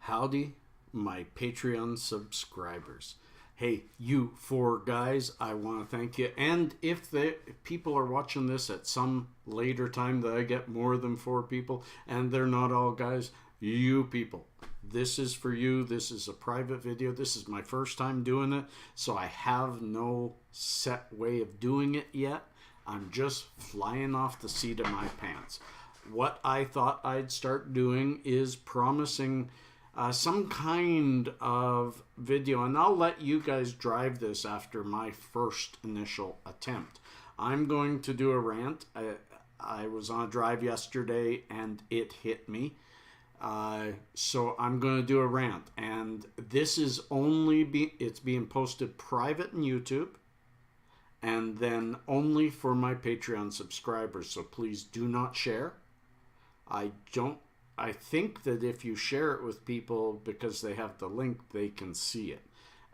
Howdy, my Patreon subscribers. Hey, you four guys, I want to thank you. And if the people are watching this at some later time that I get more than four people, and they're not all guys, you people, this is for you. This is a private video. This is my first time doing it, so I have no set way of doing it yet. I'm just flying off the seat of my pants. What I thought I'd start doing is promising some kind of video, and I'll let you guys drive this after my first initial attempt. I'm going to do a rant. I was on a drive yesterday and it hit me. So I'm going to do a rant, and this is it's being posted private on YouTube and then only for my Patreon subscribers. So please do not share. I think that if you share it with people because they have the link, they can see it.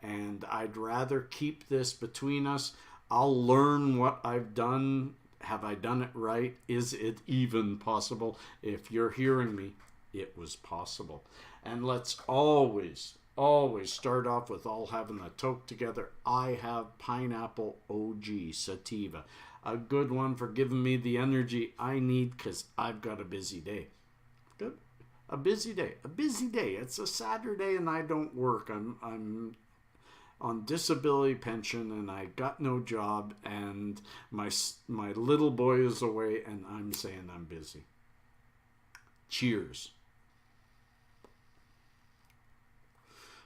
And I'd rather keep this between us. I'll learn what I've done. Have I done it right? Is it even possible? If you're hearing me, it was possible. And let's always start off with all having a toke together. I have Pineapple OG Sativa. A good one for giving me the energy I need because I've got a busy day. Good. A busy day. It's a Saturday and I don't work. I'm on disability pension and I got no job, and my little boy is away, and I'm saying I'm busy. Cheers.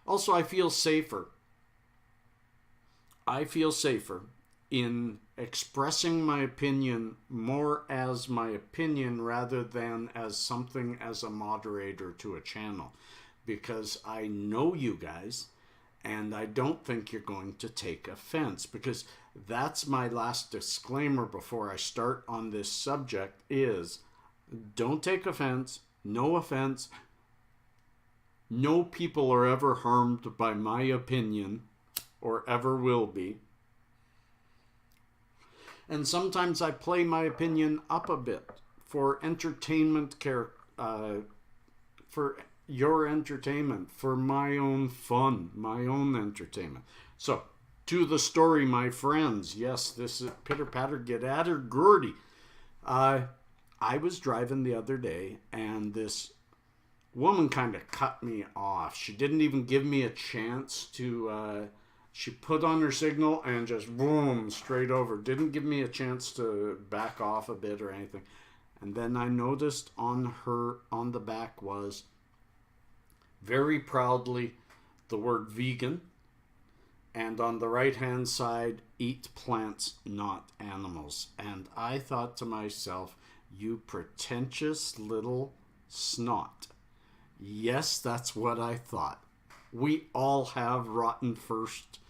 Also, I feel safer. In expressing my opinion more as my opinion rather than as something as a moderator to a channel, because I know you guys and I don't think you're going to take offense, because that's my last disclaimer before I start on this subject is don't take offense. No offense. No people are ever harmed by my opinion or ever will be. And sometimes I play my opinion up a bit for entertainment for your entertainment, for my own fun, my own entertainment. So, to the story, my friends. Yes, this is pitter patter, get at her, Gordy. I was driving the other day, and this woman kind of cut me off. She didn't even give me a chance to... She put on her signal and just boom, straight over. Didn't give me a chance to back off a bit or anything. And then I noticed on the back was very proudly the word vegan. And on the right-hand side, eat plants, not animals. And I thought to myself, you pretentious little snot. Yes, that's what I thought. We all have rotten first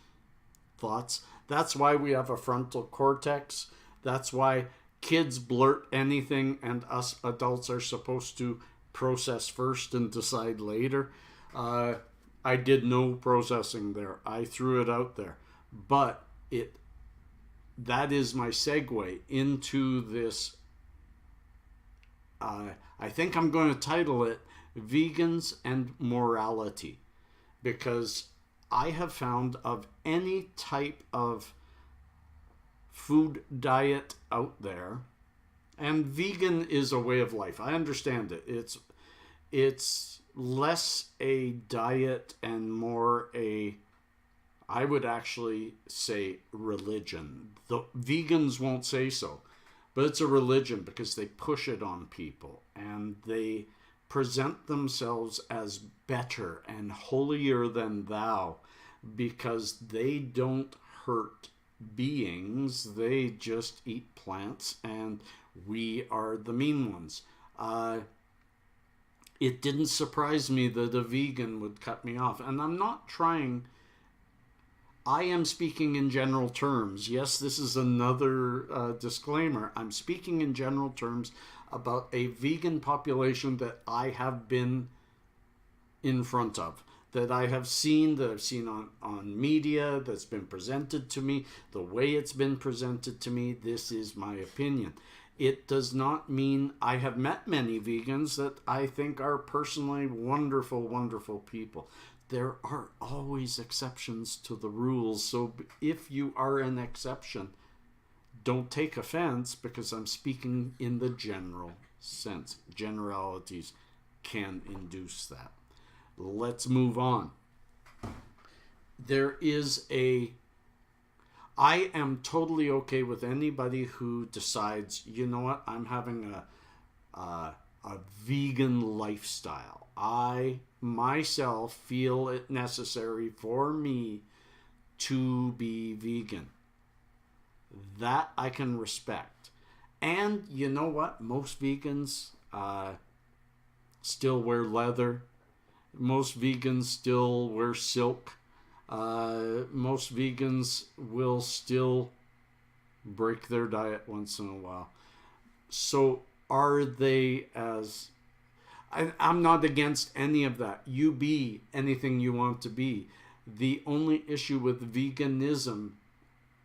thoughts. That's why we have a frontal cortex. That's why kids blurt anything and us adults are supposed to process first and decide later. I did no processing there. I threw it out there. But that is my segue into this. I think I'm going to title it Vegans and Morality, because I have found of any type of food diet out there, and vegan is a way of life. I understand it. It's less a diet and more I would actually say religion. The vegans won't say so, but it's a religion because they push it on people and they present themselves as better and holier than thou because they don't hurt beings. They just eat plants, and we are the mean ones. It didn't surprise me that a vegan would cut me off. And I'm not trying... I am speaking in general terms. Yes, this is another disclaimer. I'm speaking in general terms about a vegan population that I have been in front of, that I have seen, that I've seen on media, that's been presented to me, the way it's been presented to me. This is my opinion. It does not mean I have met many vegans that I think are personally wonderful, wonderful people. There are always exceptions to the rules. So if you are an exception, don't take offense, because I'm speaking in the general sense. Generalities can induce that. Let's move on. I am totally okay with anybody who decides, you know what, I'm having a vegan lifestyle. I myself feel it necessary for me to be vegan. That I can respect. And you know what? Most vegans still wear leather. Most vegans still wear silk. Most vegans will still break their diet once in a while. So are they as... I'm not against any of that. You be anything you want to be. The only issue with veganism,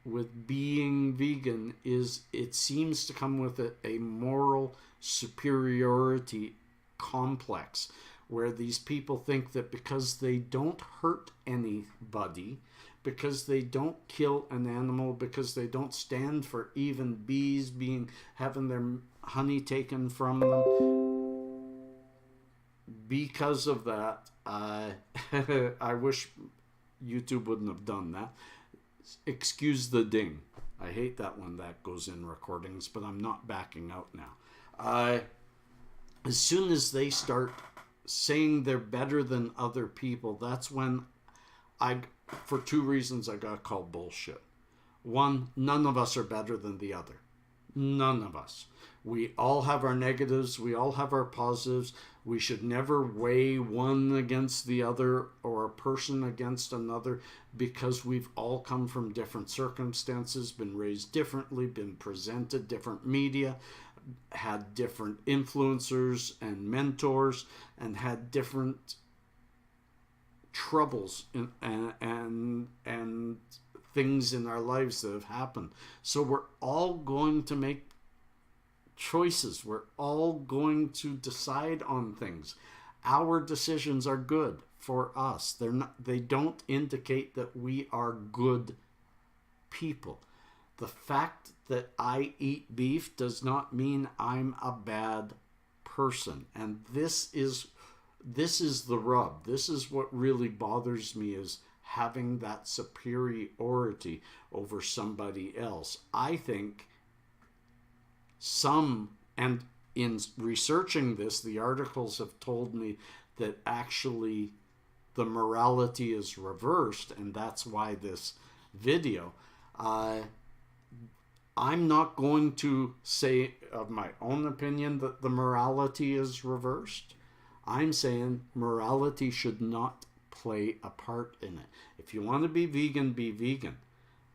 with being vegan, is it seems to come with a moral superiority complex, where these people think that because they don't hurt anybody, because they don't kill an animal, because they don't stand for even bees having their honey taken from them, because of that, I wish YouTube wouldn't have done that. Excuse the ding. I hate that when that goes in recordings, but I'm not backing out now. As soon as they start saying they're better than other people, that's when for two reasons, I got called bullshit. One, none of us are better than the other. None of us. We all have our negatives. We all have our positives. We should never weigh one against the other or a person against another, because we've all come from different circumstances, been raised differently, been presented different media, had different influencers and mentors, and had different troubles and things in our lives that have happened. So we're all going to make choices. We're all going to decide on things. Our decisions are good for us. They don't indicate that we are good people. The fact that I eat beef does not mean I'm a bad person. And this is the rub. This is what really bothers me, is having that superiority over somebody else. I think and in researching this, the articles have told me that actually the morality is reversed, and that's why this video. I'm not going to say of my own opinion that the morality is reversed. I'm saying morality should not play a part in it. If you want to be vegan, be vegan.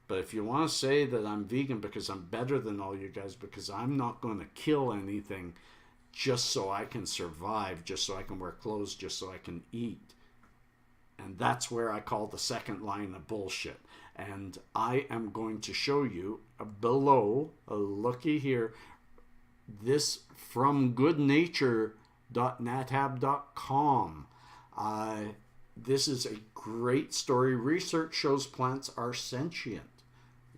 But if you want to say that I'm vegan because I'm better than all you guys, because I'm not going to kill anything just so I can survive, just so I can wear clothes, just so I can eat. And that's where I call the second line of bullshit. And I am going to show you below, looky here, this from goodnature.nathab.com. This is a great story. Research shows plants are sentient.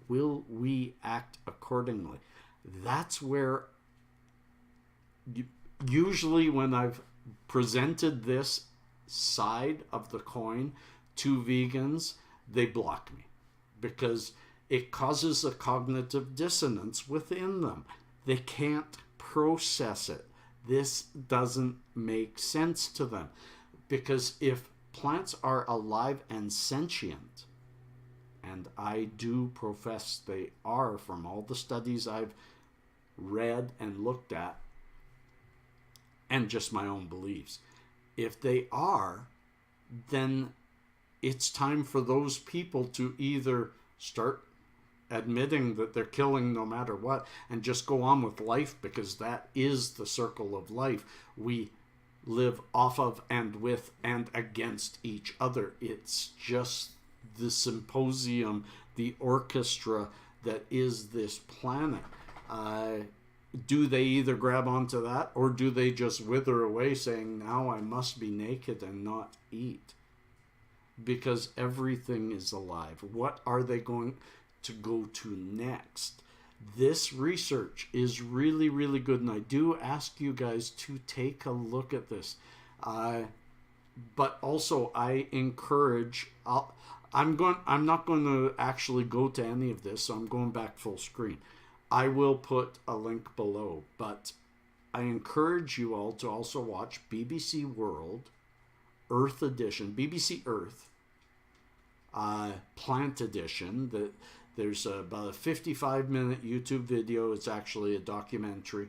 Will we act accordingly? That's where usually when I've presented this side of the coin to vegans, they block me, because it causes a cognitive dissonance within them. They can't process it. This doesn't make sense to them, because if plants are alive and sentient, and I do profess they are from all the studies I've read and looked at, and just my own beliefs, if they are, then it's time for those people to either start admitting that they're killing no matter what and just go on with life, because that is the circle of life. We live off of and with and against each other. It's just the symposium, the orchestra that is this planet. do they either grab onto that, or do they just wither away saying, now I must be naked and not eat? Because everything is alive. What are they going to go to next? This research is really, really good, and I do ask you guys to take a look at this. But also, I encourage. I'm not going to actually go to any of this, so I'm going back full screen. I will put a link below, but I encourage you all to also watch BBC World, Earth Edition, BBC Earth, Plant Edition. There's about a 55-minute YouTube video. It's actually a documentary,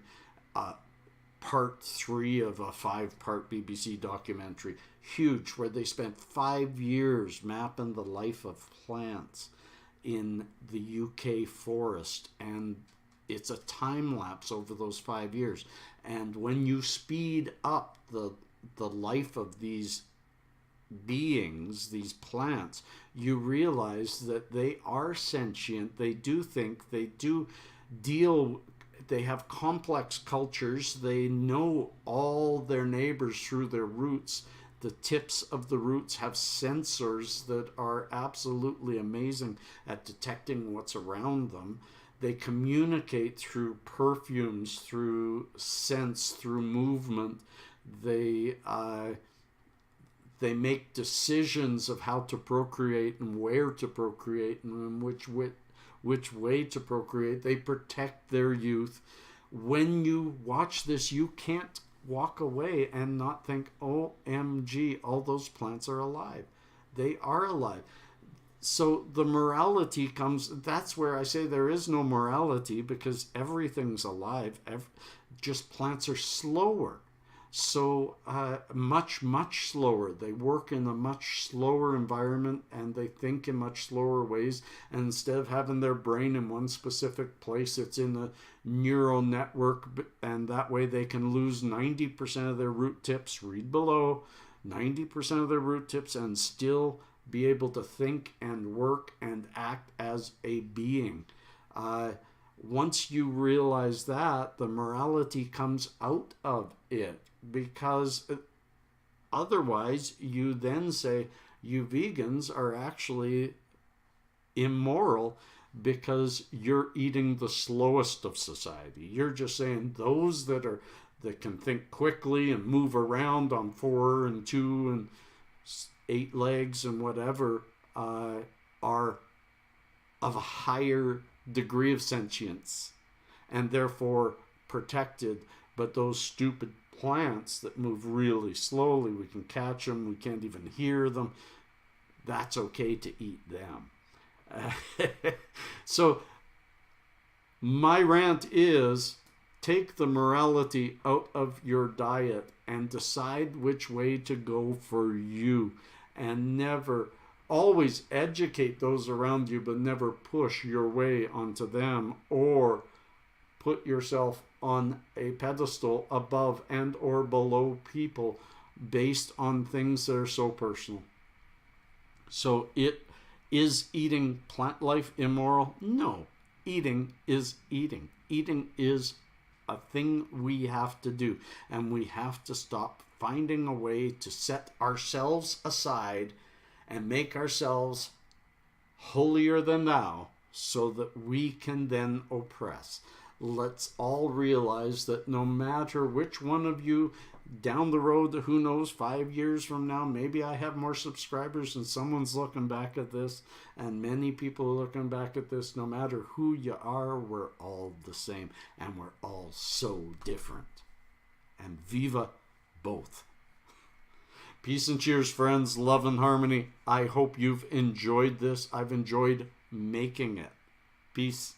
part 3 of a 5-part BBC documentary. Huge, where they spent 5 years mapping the life of plants in the UK forest, and it's a time lapse over those 5 years. And when you speed up the life of these beings, these plants, you realize that they are sentient, they do think, they do deal, they have complex cultures, they know all their neighbors through their roots. The tips of the roots have sensors that are absolutely amazing at detecting what's around them. They communicate through perfumes, through scents, through movement. They make decisions of how to procreate and where to procreate and which way to procreate. They protect their youth. When you watch this, you can't walk away and not think, OMG, all those plants are alive. They are alive. So the morality comes, that's where I say there is no morality, because everything's alive. Just plants are slower. So much, much slower. They work in a much slower environment, and they think in much slower ways. And instead of having their brain in one specific place, it's in a neural network, and that way they can lose 90% of their root tips, read below, 90% of their root tips, and still be able to think and work and act as a being. Once you realize that, the morality comes out of it, because otherwise you then say you vegans are actually immoral because you're eating the slowest of society. You're just saying those that can think quickly and move around on 4 and 2 and 8 legs and whatever are of a higher degree of sentience and therefore protected. But those stupid plants that move really slowly, we can catch them, we can't even hear them, that's okay to eat them. So my rant is, take the morality out of your diet and decide which way to go for you, and never, always educate those around you, but never push your way onto them or put yourself on a pedestal above and or below people based on things that are so personal. So is eating plant life immoral? No. Eating is eating. Eating is a thing we have to do, and we have to stop finding a way to set ourselves aside and make ourselves holier than thou so that we can then oppress. Let's all realize that no matter which one of you down the road, who knows, 5 years from now, maybe I have more subscribers and someone's looking back at this, and many people are looking back at this. No matter who you are, we're all the same, and we're all so different. And viva both. Peace and cheers, friends. Love and harmony. I hope you've enjoyed this. I've enjoyed making it. Peace.